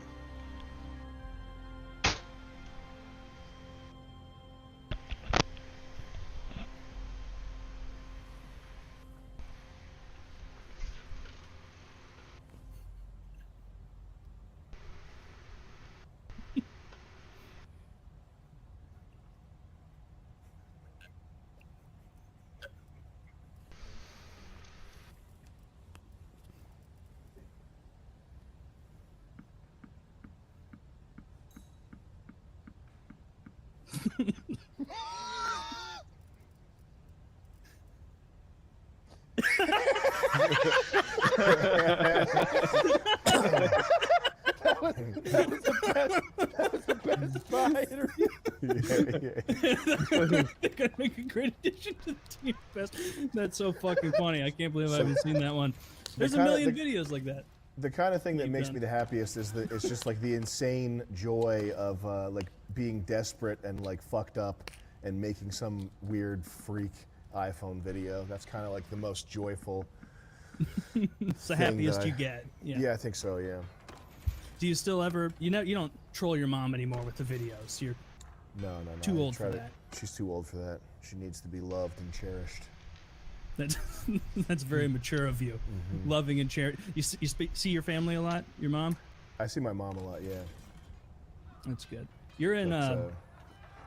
They're gonna make a great addition to the team. That's so fucking funny. I can't believe I haven't seen that one. There's a million videos like that. The kind of thing that Keep makes going. me the happiest is it's just like the insane joy of like being desperate and like fucked up and making some weird freak iPhone video. That's kind of like the most joyful. It's the thing happiest that you get. Yeah. Yeah, I think so. Yeah. Do you still ever? You don't troll your mom anymore with the videos. You're No. Too I old for try to- that. She's too old for that. She needs to be loved and cherished. that's very mature of you. Mm-hmm. Loving and cherishing. You see your family a lot. Your mom. I see my mom a lot. Yeah. That's good. You're in But,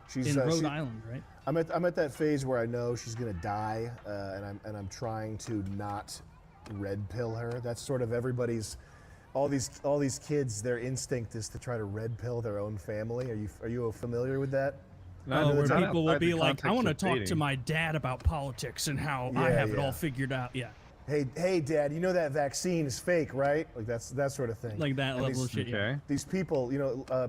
she's in Rhode she- Island, right? I'm at that phase where I know she's gonna die, and I'm trying to not red pill her. That's sort of everybody's, all these kids. Their instinct is to try to red pill their own family. Are you familiar with that? Oh, where not people will outside be the like, I context want to of talk to dating. my dad about politics and how I Yeah, have it yeah. all figured out. Yeah, Hey, Dad, you know that vaccine is fake, right? Like that sort of thing. like that And level these- of shit. Yeah. Okay. These people,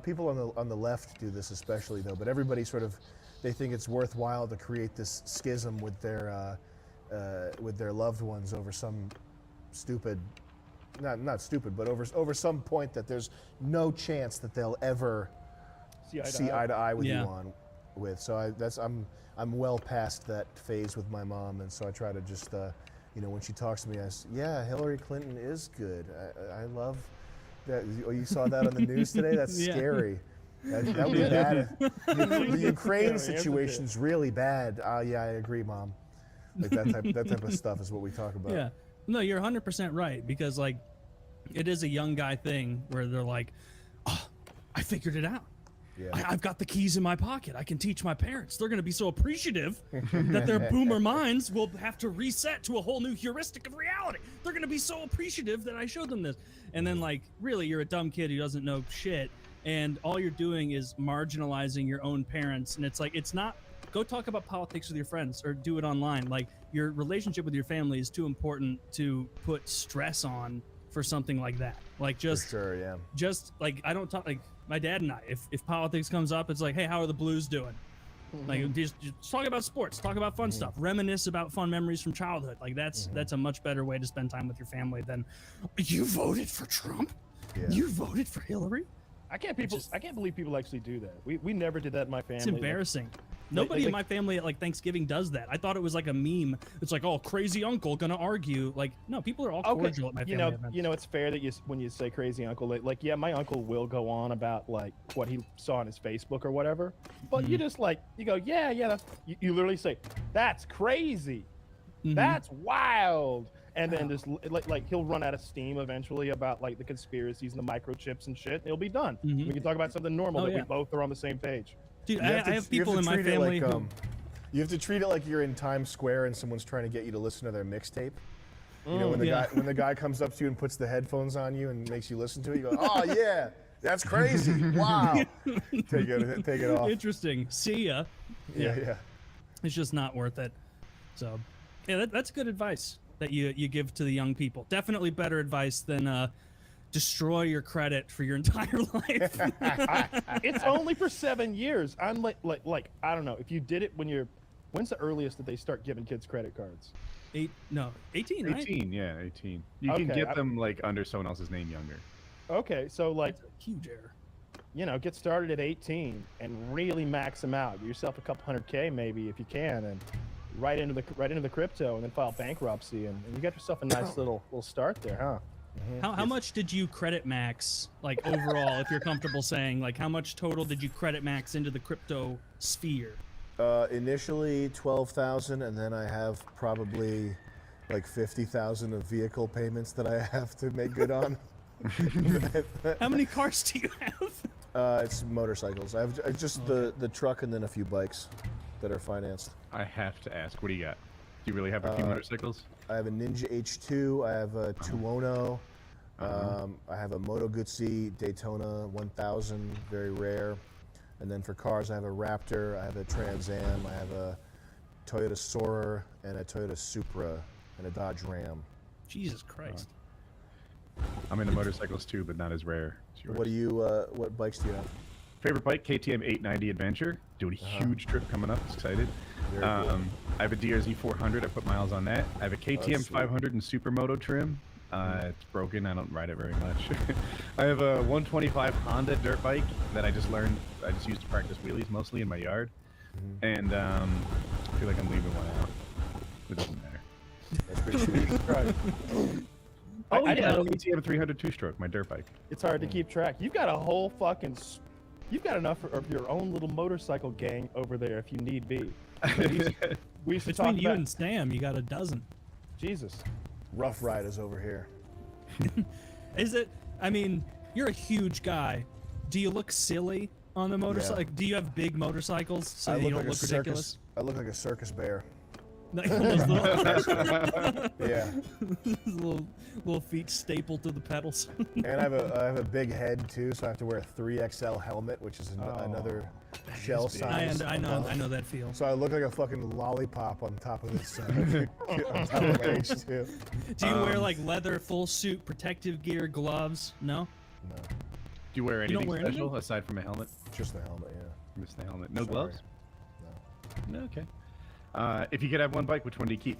people on the left do this especially though, but everybody sort of, they think it's worthwhile to create this schism with their loved ones over some stupid, not stupid, but over some point that there's no chance that they'll ever see eye to eye with Yeah. you on with. So I'm well past that phase with my mom, and so I try to just when she talks to me, yeah, Hillary Clinton is good. I love that. Oh, you saw that on the news today? That's Yeah. scary. That would be bad. The Ukraine Scary, situation's really bad. Yeah, I agree, Mom. Like that type of stuff is what we talk about. Yeah. No, you're 100% right, because like it is a young guy thing where they're like, oh, I figured it out. Yeah. I've got the keys in my pocket. I can teach my parents. They're going to be so appreciative that their boomer minds will have to reset to a whole new heuristic of reality. They're going to be so appreciative that I showed them this. And then, like, really, you're a dumb kid who doesn't know shit. And all you're doing is marginalizing your own parents. And it's like, it's not, go talk about politics with your friends or do it online. Like, your relationship with your family is too important to put stress on for something like that. Like, just, For sure, yeah. just like, I don't talk, like, my dad and I, if politics comes up, it's like, hey, how are the Blues doing? Like, just talk about sports, talk about fun stuff, reminisce about fun memories from childhood. Like, that's a much better way to spend time with your family than, you voted for Trump? Yeah. You voted for Hillary? I can't believe people actually do that. We never did that in my family. It's embarrassing. Nobody in my family at like Thanksgiving does that. I thought it was like a meme. It's like, oh, crazy uncle gonna argue. Like, no, people are all cordial at my family events. You know, it's fair that when you say crazy uncle, like, yeah, my uncle will go on about like what he saw on his Facebook or whatever. But you just like, you go, yeah, that's, you literally say, that's crazy. That's wild. And then just like he'll run out of steam eventually about like the conspiracies and the microchips and shit. It'll be done. We can talk about something normal that we both are on the same page. Dude, I have people in my family who... You have to treat it like you're in Times Square and someone's trying to get you to listen to their mixtape. You know, when the guy comes up to you and puts the headphones on you and makes you listen to it, you go, "Oh yeah, that's crazy! Wow!" Take it off. Interesting. See ya. Yeah. It's just not worth it. So, yeah, that's good advice that you give to the young people. Definitely better advice than destroy your credit for your entire life. It's only for 7 years. I'm like I don't know if you did it when's the earliest that they start giving kids credit cards? 18, right? 18, yeah, 18. You can get them like under someone else's name younger. Okay, so like That's a huge error. You know, get started at 18 and really max them out. Get yourself a couple $100K maybe if you can, and right into the crypto, and then file bankruptcy, and you got yourself a nice little start there, huh? How much did you credit max, like overall, if you're comfortable saying, like how much total did you credit max into the crypto sphere? Initially 12,000, and then I have probably like 50,000 of vehicle payments that I have to make good on. How many cars do you have? It's motorcycles. I have just the truck and then a few bikes that are financed. I have to ask, what do you got? Do you really have a few motorcycles? I have a Ninja H2. I have a Tuono. I have a Moto Guzzi Daytona 1000, very rare. And then for cars, I have a Raptor. I have a Trans Am. I have a Toyota Soarer and a Toyota Supra and a Dodge Ram. Jesus Christ. I'm into motorcycles too, but not as rare as yours. What do you? What bikes do you have? Favorite bike, KTM 890 Adventure. Doing a huge trip coming up. Excited. I have a DRZ 400. I put miles on that. I have a KTM 500 in Supermoto trim. It's broken. I don't ride it very much. I have a 125 Honda dirt bike that I just learned. I just used to practice wheelies mostly in my yard. And I feel like I'm leaving one out. It doesn't matter. That's pretty sweet. Oh, I have a KTM 300 two-stroke, my dirt bike. It's hard to keep track. You've got a whole fucking... You've got enough of your own little motorcycle gang over there if you need be. We used to talk Between you about... and Sam, you got a dozen. Jesus. Rough Riders over here. Is it? I mean, you're a huge guy. Do you look silly on the motorcycle? Yeah. Like, do you have big motorcycles so I you look don't like look a ridiculous? circus. I look like a circus bear. Like those little, Yeah. little feet stapled to the pedals. And I have a big head too, so I have to wear a 3XL helmet, which is another shell size. I know that feel. So I look like a fucking lollipop on top of this. On top of my H2. Do you wear like leather, full suit, protective gear, gloves? No. No, Do you wear don't anything wear special anything? aside from a helmet? just the helmet. Yeah. Just the helmet. No Sorry. gloves? No. No, okay. If you could have one bike, which one do you keep?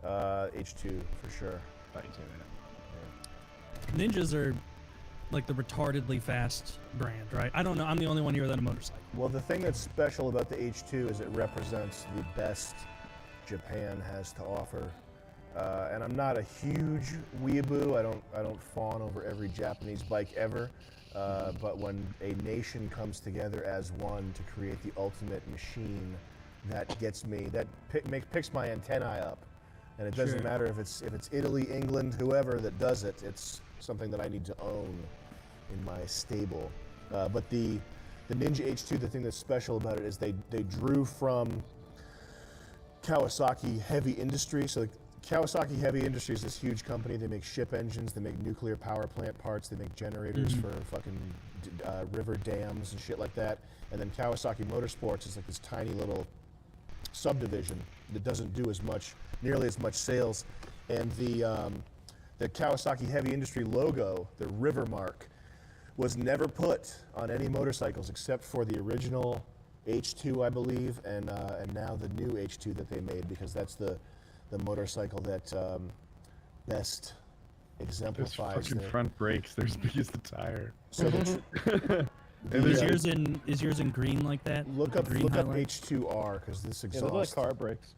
H2 for sure. Thought you'd say that. Ninjas are like the retardedly fast brand, right? I don't know. I'm the only one here without a motorcycle. Well, the thing that's special about the H2 is it represents the best Japan has to offer. And I'm not a huge weeaboo. I don't fawn over every Japanese bike ever. But when a nation comes together as one to create the ultimate machine, that gets me. That picks my antennae up. and it doesn't Sure. matter if it's Italy, England, whoever that does it. It's something that I need to own in my stable. But the Ninja H2, the thing that's special about it is they drew from Kawasaki Heavy Industry. So Kawasaki Heavy Industry is this huge company. They make ship engines, they make nuclear power plant parts, they make generators for fucking river dams and shit like that. And then Kawasaki Motorsports is like this tiny little subdivision that doesn't do nearly as much sales. And the Kawasaki Heavy Industry logo, the river mark, was never put on any motorcycles except for the original H2, I believe, and now the new H2 that they made, because that's the motorcycle that best Those exemplifies fucking their. front brakes, they're as big as the tire. So Is yours in green like that? look The up green look up highlight? H2R, because this Yeah, they're like exhaust. car brakes.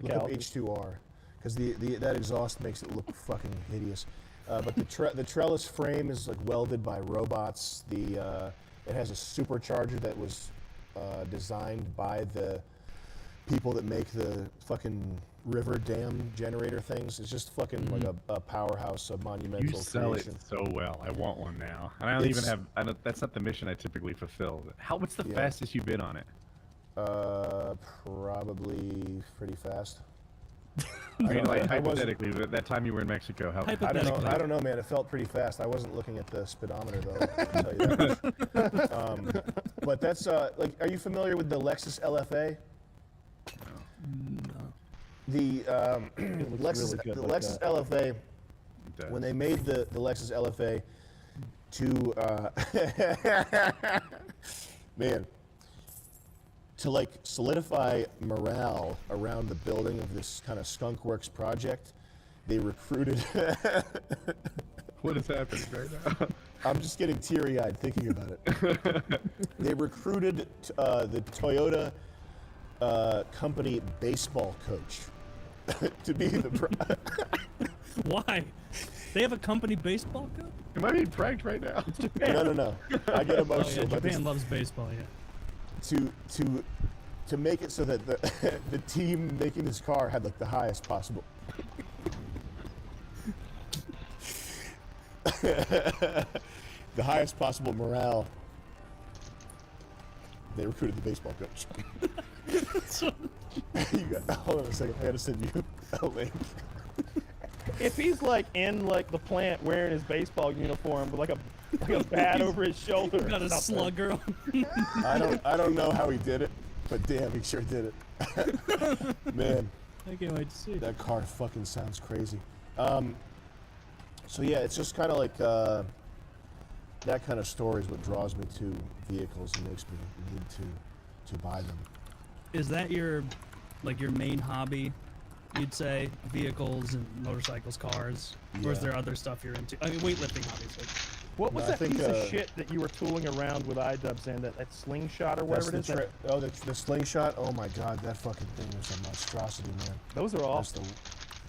Look up Calipers. H2R, because that exhaust makes it look fucking hideous. But the trellis frame is like welded by robots. It has a supercharger that was designed by the people that make the fucking river dam generator things. It's just fucking like a powerhouse, a monumental You sell creation. it so well. I want one now. And I don't even It's- have. That's not the mission I typically fulfill. What's the Yeah. fastest you've been on it? Probably pretty fast. I mean, don't- like I wasn't- hypothetically, that time you were in Mexico, how? Hypothetically. I don't know, man. It felt pretty fast. I wasn't looking at the speedometer though. I can tell you that much. But that's like, are you familiar with the Lexus LFA? No. The looks Lexus, really good the like Lexus that. LFA, when they made the Lexus LFA to man, to like solidify morale around the building of this kind of skunk works project, they recruited What is happening right now? I'm just getting teary-eyed thinking about it. They recruited the Toyota company baseball coach to be the Why? They have a company baseball coach? Am I being pranked right now? no. I get Oh, yeah, emotional, but Japan loves baseball, yeah. to make it so that the team making this car had like the highest possible the highest possible morale. They recruited the baseball coach. Hold on a second. I gotta send you a link. If he's like in like the plant wearing his baseball uniform with like a bat over his shoulder, or Got a something. slugger on. I don't know how he did it, but damn, he sure did it. Man, I can't wait to see. that car fucking sounds crazy. So yeah, it's just kind of like that kind of story is what draws me to vehicles and makes me need to buy them. Is that your main hobby? You'd say vehicles and motorcycles, cars, or is Yeah. there other stuff you're into? I mean, weightlifting, obviously. What was No, I that think, piece of uh, shit that you were tooling around with iDubbbz and that slingshot or whatever it is? The slingshot. Oh my god, that fucking thing is a monstrosity, man. Those are That's awesome.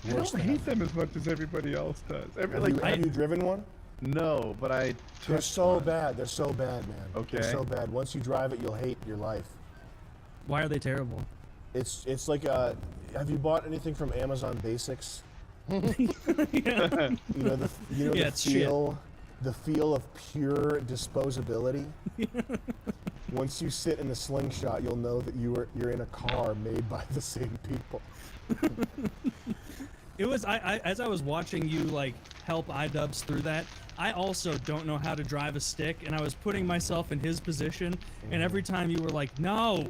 the I worst don't thing hate I've- them as much as everybody else does. Have you driven one? No, but I. They're took so one. bad. They're so bad, man. Okay. They're so bad. Once you drive it, you'll hate your life. Why are they terrible? It's like have you bought anything from Amazon Basics? Yeah. You know Yeah, the it's shit. feel, the feel of pure disposability. Once you sit in a slingshot, you'll know that you're in a car made by the same people. It was I as I was watching you like help iDubbbz through that. I also don't know how to drive a stick, and I was putting myself in his position. And every time you were like, "No,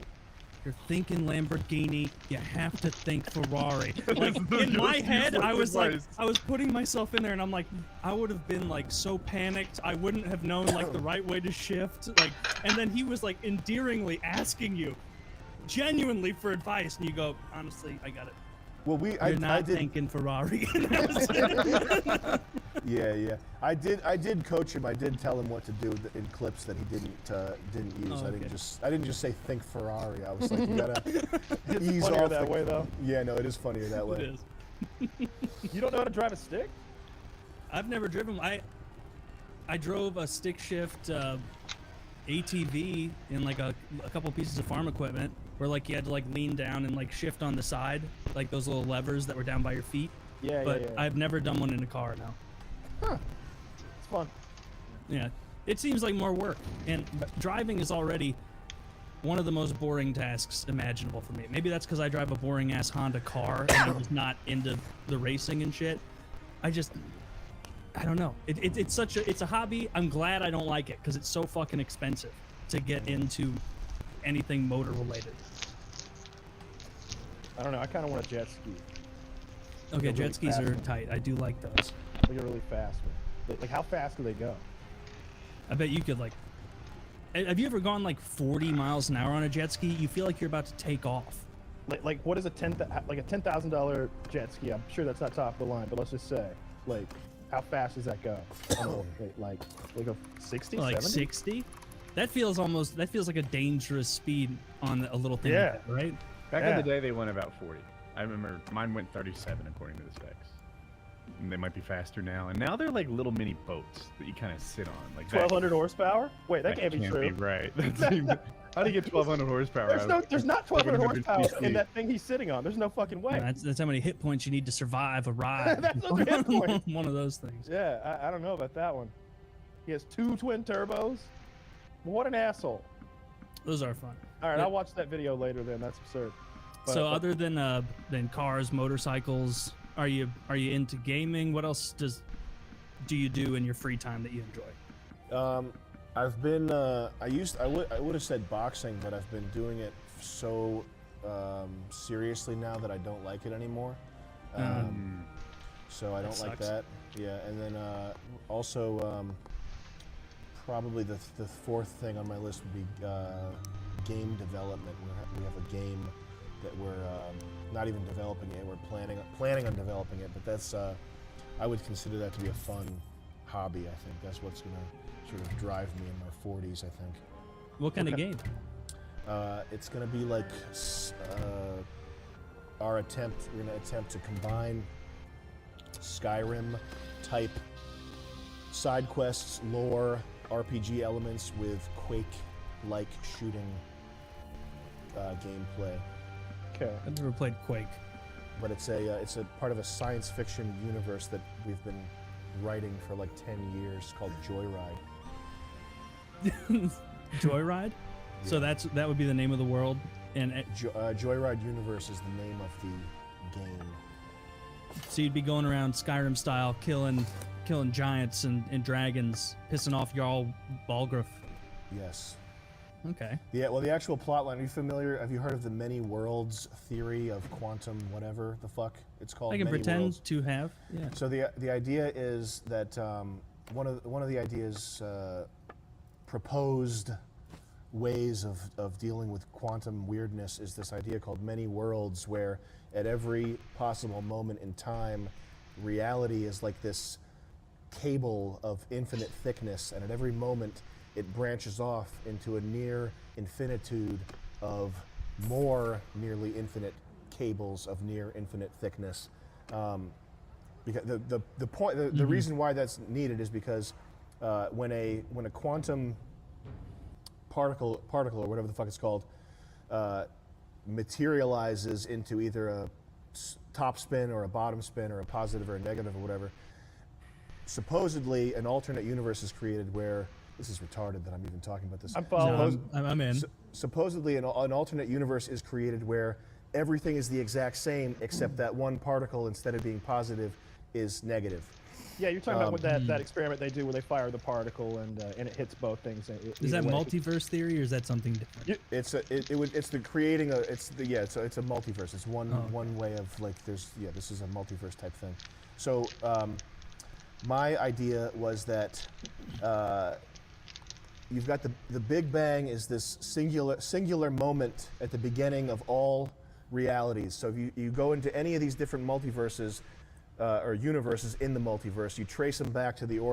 you're thinking Lamborghini. You have to think Ferrari." Like in my head, I was like, advice. I was putting myself in there, and I'm like, I would have been like so panicked. I wouldn't have known like the right way to shift. Like, and then he was like endearingly asking you, genuinely for advice, and you go, "Honestly, I got it. Well, You're I not did. thinking Ferrari." And I was like, Yeah. I did coach him. I did tell him what to do in clips that he didn't use. Oh, I okay. didn't just say think Ferrari. I was like, you gotta It's ease funnier off that way, though. Yeah, no, it is funnier that way. It is. You don't know how to drive a stick? I've never driven. I drove a stick shift ATV in like a couple pieces of farm equipment. where like you had to like lean down and like shift on the side, like those little levers that were down by your feet. Yeah, But yeah. I've never done one in a car now. Huh. It's fun. Yeah, it seems like more work, and driving is already one of the most boring tasks imaginable for me. Maybe that's because I drive a boring ass Honda car and I'm just not into the racing and shit. I don't know. It's a hobby. I'm glad I don't like it because it's so fucking expensive to get into anything motor related. I don't know. I kind of want a jet ski. Okay, really jet skis fast are one. tight. I do like those. They go really fast. Like, how fast do they go? I bet you could like. Have you ever gone like 40 miles an hour on a jet ski? You feel like you're about to take off. Like what is a $10,000 jet ski? I'm sure that's not top of the line, but let's just say, like, how fast does that go? like a 60, Like 70? 60? That feels like a dangerous speed on a little thing. Yeah. Like that, right? Back in Yeah. the day, they went about 40. I remember mine went 37 according to the specs. And they might be faster now. And now they're like little mini boats that you kind of sit on. Like that- 1,200 horsepower? Wait, that can't be true. right. How do you get 1,200 horsepower? There's not 1,200 horsepower 750 in that thing he's sitting on. There's no fucking way. That's how many hit points you need to survive a ride. That's those hit points. One of those things. Yeah, I don't know about that one. He has 2 twin turbos. What an asshole. Those are fun. All right, Yeah. I'll watch that video later then. That's absurd. So other than cars, motorcycles, are you into gaming? What else do you do in your free time that you enjoy? I've been I would have said boxing, but I've been doing it so seriously now that I don't like it anymore. So I don't like sucks. that. Yeah, and then also probably the fourth thing on my list would be game development. We have a game that we're not even developing it. We're planning on developing it, but that's I would consider that to be a fun hobby. I think that's what's gonna sort of drive me in my 40s. I think. What kind of game? It's gonna be like we're gonna attempt to combine Skyrim type side quests, lore, RPG elements with Quake-like shooting gameplay. Okay. I've never played Quake. But it's a part of a science fiction universe that we've been writing for like 10 years called Joyride. Joyride? So that would be the name of the world, and Joyride Universe is the name of the game. so you'd be going around Skyrim style, killing giants and dragons, pissing off Jarl Balgruuf. Yes. Okay. Yeah, well, the actual plotline, are you familiar? Have you heard of the many worlds theory of quantum whatever the fuck it's called? I can Many pretend worlds. to have. Yeah. So the idea is that one of the ideas proposed ways of dealing with quantum weirdness is this idea called many worlds, where at every possible moment in time, reality is like this cable of infinite thickness, and at every moment it branches off into a near infinitude of more nearly infinite cables of near infinite thickness. Because the point, the reason why that's needed is because when a quantum particle or whatever the fuck it's called materializes into either a top spin or a bottom spin or a positive or a negative or whatever, supposedly an alternate universe is created where, this is retarded that I'm even talking about this. I'm following. No, I'm in. Supposedly an alternate universe is created where everything is the exact same except that one particle, instead of being positive, is negative. Yeah, you're talking about what that experiment they do where they fire the particle and it hits both things. Is that multiverse theory or is that something different? It's a multiverse. It's one way of like this is a multiverse type thing. So my idea was that you've got the Big Bang is this singular moment at the beginning of all realities. So if you go into any of these different multiverses or universes in the multiverse, you trace them back to the origin